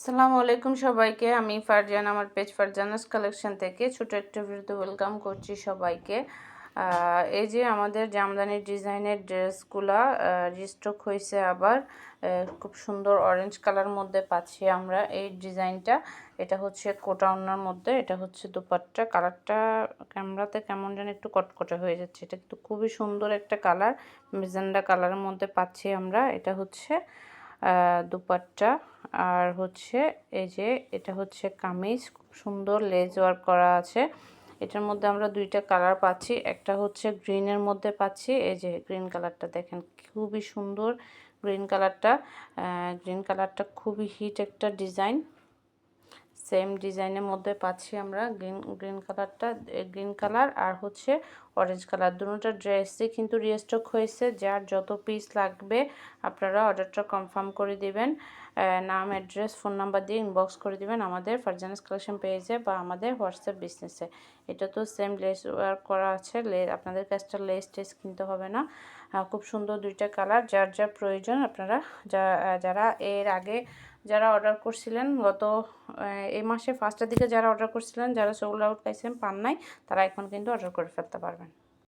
আসসালামু আলাইকুম সবাইকে। আমি ফারজান, আমার পেজ ফারজানাস কালেকশন থেকে ছোট একটা ভিডিওতে ওয়েলকাম করছি সবাইকে। এই যে আমাদের জামদানির ডিজাইনের ড্রেসগুলা রিস্টক হয়েছে আবার। খুব সুন্দর অরেঞ্জ কালার মধ্যে পাচ্ছি আমরা এই ডিজাইনটা। এটা হচ্ছে কোটা ওড়নার মধ্যে, এটা হচ্ছে দুপাট্টা। কালারটা ক্যামেরাতে কেমন যেন একটু কটকটে হয়ে যাচ্ছে, এটা কিন্তু খুবই সুন্দর একটা কালার, মেজেন্ডা কালারের মধ্যে পাচ্ছি আমরা। এটা হচ্ছে দুপাট্টা, আর হচ্ছে এই যে এটা হচ্ছে কামিজ, খুব সুন্দর লেজ ওয়ার্ক করা আছে। এটার মধ্যে আমরা দুইটা কালার পাচ্ছি, একটা হচ্ছে গ্রিনের মধ্যে পাচ্ছি। এই যে গ্রিন কালারটা দেখেন, খুবই সুন্দর গ্রিন কালারটা। গ্রিন কালারটা খুবই হিট একটা ডিজাইন। সেম ডিজাইনের মধ্যে পাচ্ছি আমরা গ্রিন কালারটা, গ্রিন কালার আর হচ্ছে অরেঞ্জ কালার। দুটোটা ড্রেসই কিন্তু রিস্টক হয়েছে। যার যত পিস লাগবে আপনারা অর্ডারটা কনফার্ম করে দিবেন। নাম, অ্যাড্রেস, ফোন নাম্বার দিয়ে ইনবক্স করে দিবেন আমাদের ফারজানাস কালেকশন পেজে বা আমাদের হোয়াটসঅ্যাপ বিজনেসে। এটা তো সেম লেস ওয়ার্ক করা আছে, আপনাদের কাজটা লেস টেস কিনতে হবে না। খুব সুন্দর দুইটা কালার। যার যা প্রয়োজন আপনারা যারা এর আগে যারা অর্ডার করছিলেন গত এই মাসে ফার্স্টের দিকে যারা অর্ডার করছিলেন, যারা সোল্ড আউট পাইছেন, পান নাই, তারা এখন কিন্তু অর্ডার করে ফেলতে পারবেন।